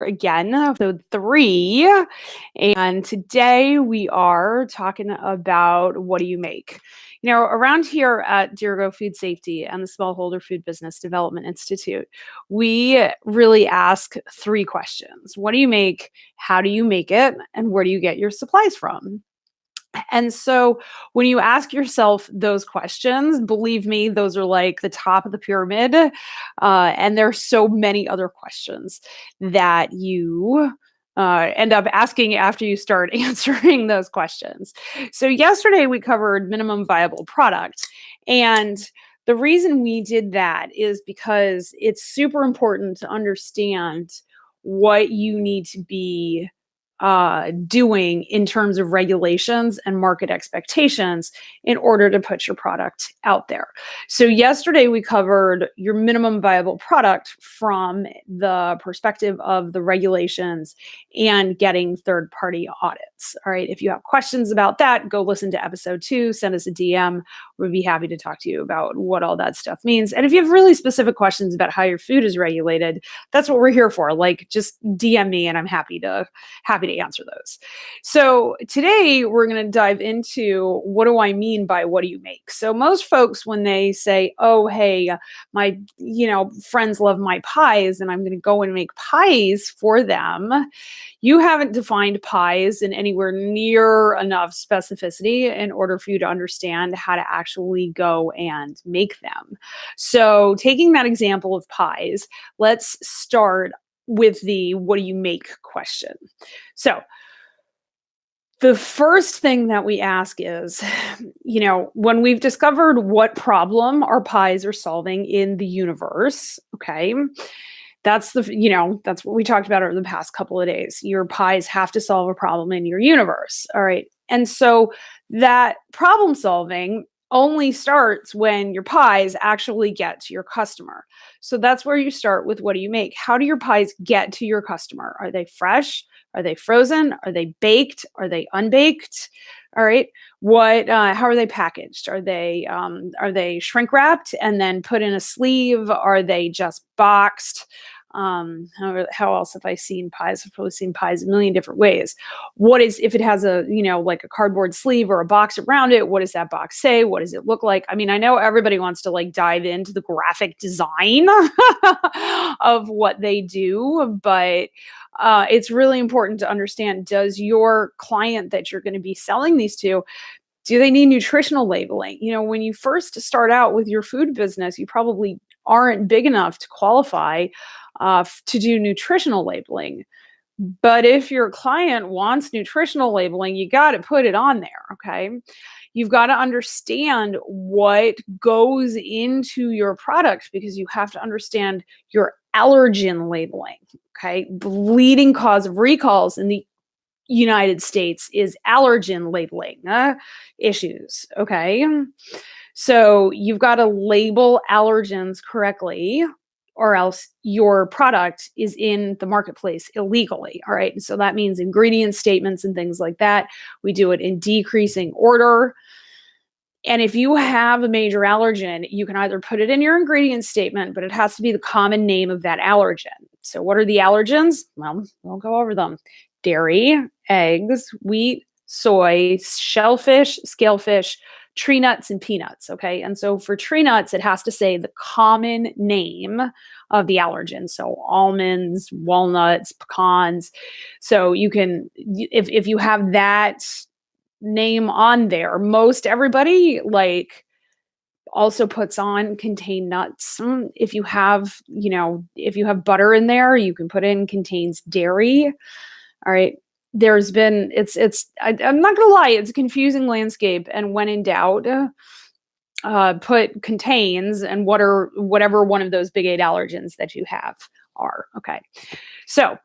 Again, episode 3. And today we are talking about what do you make? Around here at Dirigo Food Safety and the Smallholder Food Business Development Institute, we really ask 3 questions. What do you make? How do you make it? And where do you get your supplies from? And so when you ask yourself those questions, believe me, those are like the top of the pyramid. And there are so many other questions that you end up asking after you start answering those questions. So, yesterday we covered minimum viable product. And the reason we did that is because it's super important to understand what you need to be doing in terms of regulations and market expectations in order to put your product out there. So, yesterday we covered your minimum viable product from the perspective of the regulations and getting third party audits. All right. If you have questions about that, go listen to episode 2, send us a DM. We'd be happy to talk to you about what all that stuff means. And if you have really specific questions about how your food is regulated, that's what we're here for. Like, just DM me and I'm happy to answer those. So today we're going to dive into what do I mean by what do you make? So most folks, when they say, oh, hey, my, friends love my pies and I'm going to go and make pies for them, you haven't defined pies in anywhere near enough specificity in order for you to understand how to actually go and make them. So taking that example of pies, let's start with the what do you make question. So, the first thing that we ask is, when we've discovered what problem our pies are solving in the universe, okay, that's what we talked about over the past couple of days. Your pies have to solve a problem in your universe. All right. And so that problem solving only starts when your pies actually get to your customer. So that's where you start with what do you make? How do your pies get to your customer? Are they fresh? Are they frozen? Are they baked? Are they unbaked? All right. How are they packaged? Are they shrink wrapped and then put in a sleeve? Are they just boxed? How else have I seen pies? I've probably seen pies a million different ways. What is, if it has like a cardboard sleeve or a box around it, what does that box say? What does it look like? I mean, I know everybody wants to like dive into the graphic design of what they do, but it's really important to understand, does your client that you're going to be selling these to, do they need nutritional labeling? When you first start out with your food business, you probably aren't big enough to qualify to do nutritional labeling. But if your client wants nutritional labeling, you got to put it on there. Okay. You've got to understand what goes into your product because you have to understand your allergen labeling. Okay. The leading cause of recalls in the United States is allergen labeling issues. Okay. So you've got to label allergens correctly, or else your product is in the marketplace illegally. All right. So that means ingredient statements and things like that. We do it in decreasing order. And if you have a major allergen, you can either put it in your ingredient statement, but it has to be the common name of that allergen. So, what are the allergens? Well, we'll go over them: dairy, eggs, wheat, soy, shellfish, scalefish, tree nuts, and peanuts. Okay. And so for tree nuts, it has to say the common name of the allergen. So almonds, walnuts, pecans. So you can, if you have that name on there, most everybody like also puts on contain nuts. If you have butter in there, you can put in contains dairy. All right. I'm not gonna lie, it's a confusing landscape. And when in doubt, put contains and whatever one of those big 8 allergens that you have are. Okay. So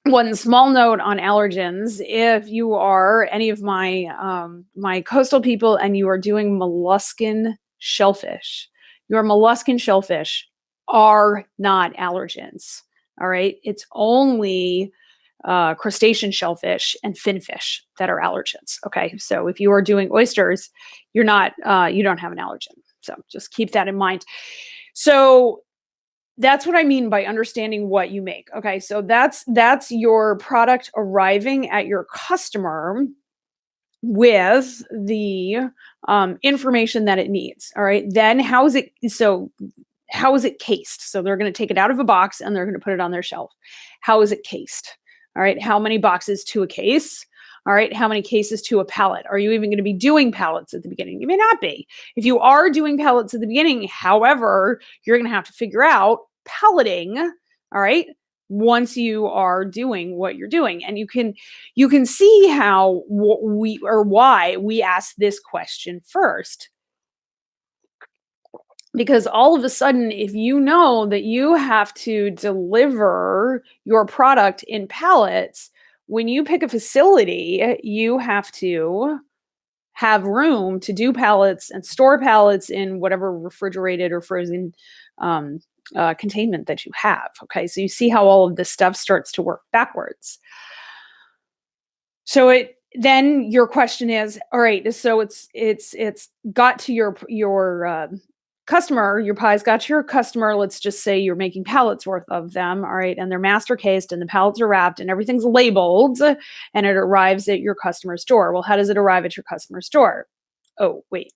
one small note on allergens: if you are any of my coastal people and you are doing molluscan shellfish, your molluscan shellfish are not allergens. All right. It's only crustacean shellfish and finfish that are allergens. Okay. So if you are doing oysters, you don't have an allergen. So just keep that in mind. So that's what I mean by understanding what you make. Okay, so that's your product arriving at your customer with the information that it needs. All right, then how is it cased? So they're going to take it out of a box and they're going to put it on their shelf. How is it cased? All right, how many boxes to a case? All right, how many cases to a pallet? Are you even going to be doing pallets at the beginning? You may not be. If you are doing pallets at the beginning, however, you're going to have to figure out palleting, all right, once you are doing what you're doing. And you can see how we or why we ask this question first, because all of a sudden, if you know that you have to deliver your product in pallets, when you pick a facility, you have to have room to do pallets and store pallets in whatever refrigerated or frozen um, containment that you have. Okay, so you see how all of this stuff starts to work backwards. So then your question is, all right, so it's got to your customer, your pie's got to your customer. Let's just say you're making pallets worth of them, all right, and they're master cased and the pallets are wrapped and everything's labeled and it arrives at your customer's door. Well, how does it arrive at your customer's door? Oh, wait.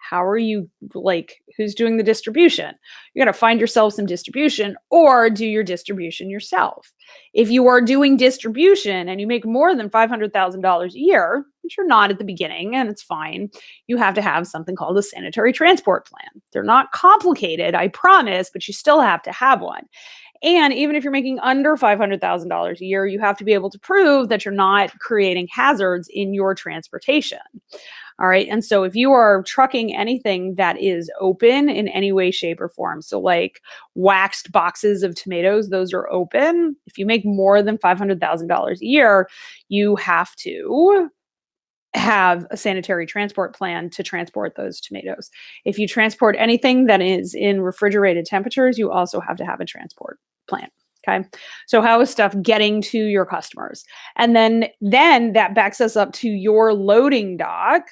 How are you, like, who's doing the distribution? You got to find yourself some distribution or do your distribution yourself. If you are doing distribution and you make more than $500,000 a year, which you're not at the beginning, and it's fine, you have to have something called a sanitary transport plan. They're not complicated, I promise, but you still have to have one. And even if you're making under $500,000 a year, you have to be able to prove that you're not creating hazards in your transportation. All right. And so if you are trucking anything that is open in any way, shape, or form, so like waxed boxes of tomatoes, those are open. If you make more than $500,000 a year, you have to have a sanitary transport plan to transport those tomatoes. If you transport anything that is in refrigerated temperatures, you also have to have a transport plan. Okay. So how is stuff getting to your customers? And then that backs us up to your loading dock.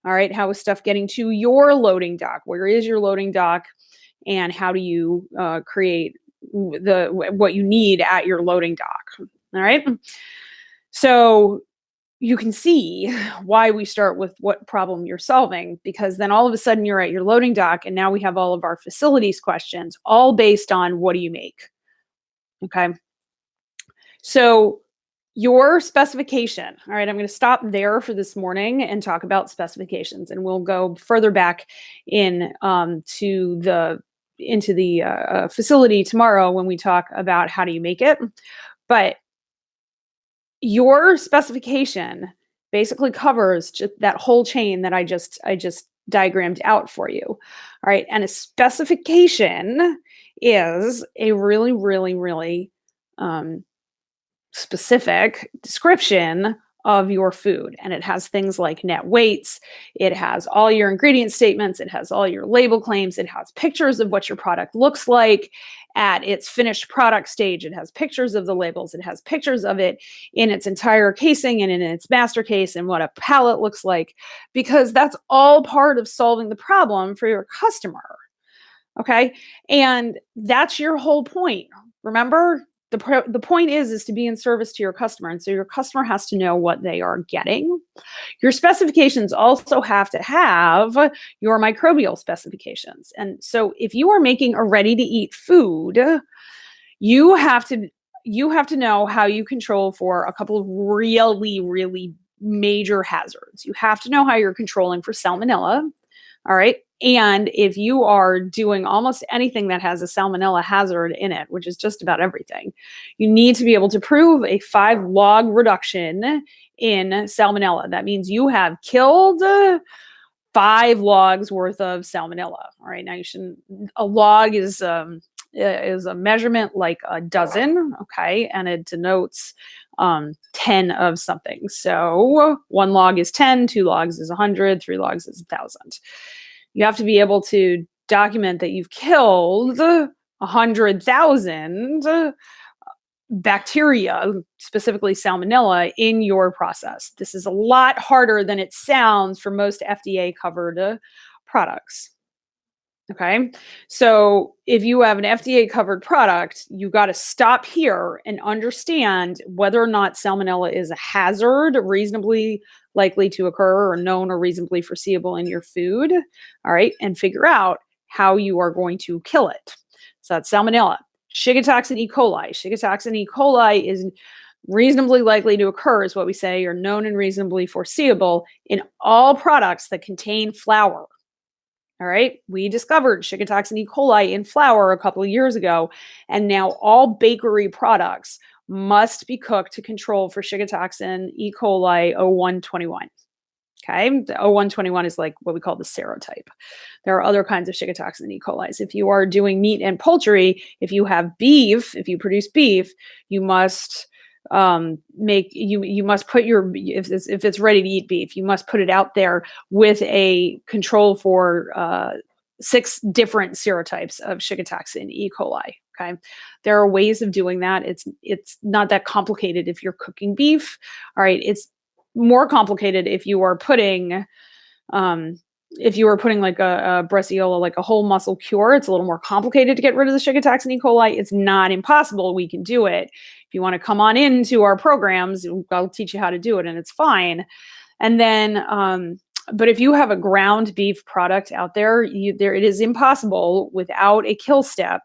All right. How is stuff getting to your loading dock? Where is your loading dock? And how do you create what you need at your loading dock? All right. So you can see why we start with what problem you're solving, because then all of a sudden you're at your loading dock and now we have all of our facilities questions, all based on what do you make? Okay. So your specification, all right, I'm going to stop there for this morning and talk about specifications, and we'll go further back to the into the facility tomorrow when we talk about how do you make it. But your specification basically covers just that whole chain that I just diagrammed out for you. All right, and a specification is a really, really, really specific description of your food. And it has things like net weights, it has all your ingredient statements, it has all your label claims, it has pictures of what your product looks like at its finished product stage, it has pictures of the labels, it has pictures of it in its entire casing and in its master case and what a pallet looks like, because that's all part of solving the problem for your customer. Okay. And that's your whole point. Remember, the point is to be in service to your customer. And so your customer has to know what they are getting. Your specifications also have to have your microbial specifications. And so if you are making a ready to eat food, you have to know how you control for a couple of really, really major hazards. You have to know how you're controlling for salmonella. All right. And if you are doing almost anything that has a salmonella hazard in it, which is just about everything, you need to be able to prove a 5 log reduction in salmonella. That means you have killed 5 logs worth of salmonella. All right. Now a log is a measurement like a dozen. Okay. And it denotes 10 of something. So 1 log is 10, 2 logs is 100, 3 logs is 1,000. You have to be able to document that you've killed 100,000 bacteria, specifically salmonella, in your process. This is a lot harder than it sounds for most FDA covered products. Okay. So if you have an FDA covered product, you got to stop here and understand whether or not salmonella is a hazard reasonably likely to occur or known or reasonably foreseeable in your food. All right. And figure out how you are going to kill it. So that's salmonella. Shigatoxin E. coli. Shigatoxin E. coli is reasonably likely to occur, is what we say, or known and reasonably foreseeable in all products that contain flour. All right. We discovered Shigatoxin E. coli in flour a couple of years ago, and now all bakery products must be cooked to control for Shigatoxin E. coli 0121. Okay. The 0121 is like what we call the serotype. There are other kinds of Shigatoxin E. coli. If you are doing meat and poultry, if you have beef, if you produce beef, you must you must put your, if it's ready to eat beef, you must put it out there with a control for 6 different serotypes of Shigatoxin E. coli. Okay, there are ways of doing that. It's not that complicated if you're cooking beef. All right, it's more complicated if you are putting um, like a Brecciola, like a whole muscle cure. It's a little more complicated to get rid of the Shigatoxin E. coli. It's not impossible. We can do it. If you want to come on into our programs, I'll teach you how to do it, and it's fine. And then, but if you have a ground beef product out there, it is impossible without a kill step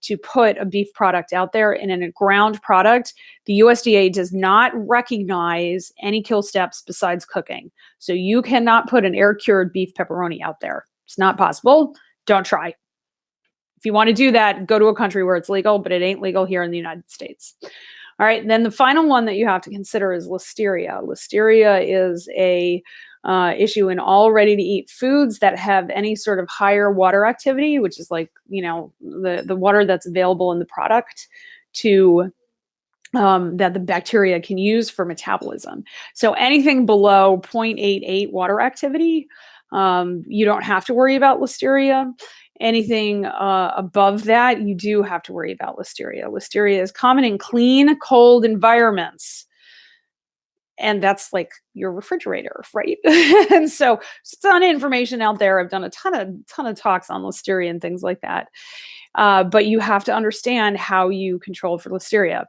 to put a beef product out there. And in a ground product, the USDA does not recognize any kill steps besides cooking. So you cannot put an air cured beef pepperoni out there. It's not possible. Don't try. If you want to do that, go to a country where it's legal, but it ain't legal here in the United States. All right. Then the final one that you have to consider is listeria. Listeria is a issue in all ready-to-eat foods that have any sort of higher water activity, which is like, the water that's available in the product to that the bacteria can use for metabolism. So anything below 0.88 water activity, you don't have to worry about listeria. Anything above that, you do have to worry about listeria. Listeria is common in clean, cold environments. And that's like your refrigerator, right? And so there's a ton of information out there. I've done a ton of talks on listeria and things like that. But you have to understand how you control for listeria.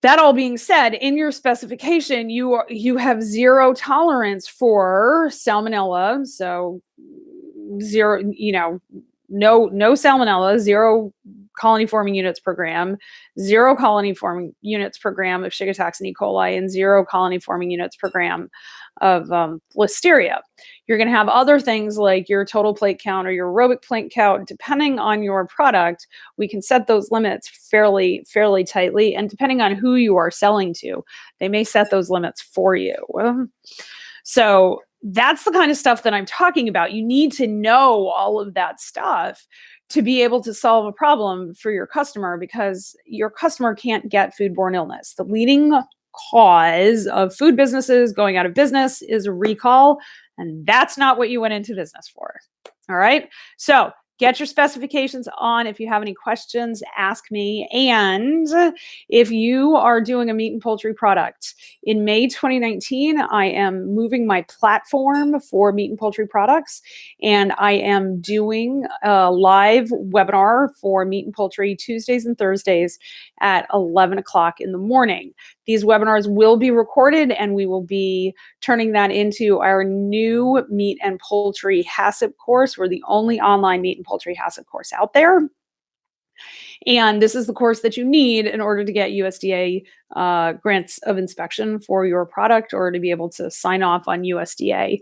That all being said, in your specification, you have zero tolerance for salmonella. So zero, no salmonella, 0 colony forming units per gram, 0 colony forming units per gram of Shigatoxin E. coli, and 0 colony forming units per gram of listeria. You're going to have other things like your total plate count or your aerobic plate count. Depending on your product, we can set those limits fairly tightly, and depending on who you are selling to, they may set those limits for you. So that's the kind of stuff that I'm talking about. You need to know all of that stuff to be able to solve a problem for your customer, because your customer can't get foodborne illness. The leading cause of food businesses going out of business is a recall, and that's not what you went into business for. All right. So get your specifications on. If you have any questions, ask me. And if you are doing a meat and poultry product, in May 2019, I am moving my platform for meat and poultry products, and I am doing a live webinar for meat and poultry Tuesdays and Thursdays at 11 o'clock in the morning. These webinars will be recorded, and we will be turning that into our new meat and poultry HACCP course. We're the only online meat and poultry HACCP course out there. And this is the course that you need in order to get USDA grants of inspection for your product, or to be able to sign off on USDA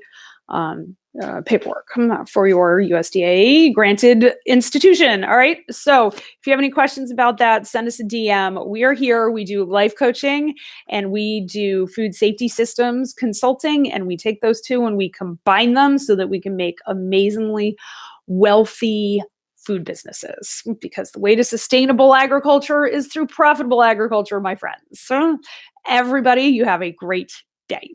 paperwork for your USDA granted institution. All right. So if you have any questions about that, send us a DM. We are here. We do life coaching, and we do food safety systems consulting, and we take those two and we combine them so that we can make amazingly wealthy food businesses, because the way to sustainable agriculture is through profitable agriculture, my friends. So everybody, you have a great day.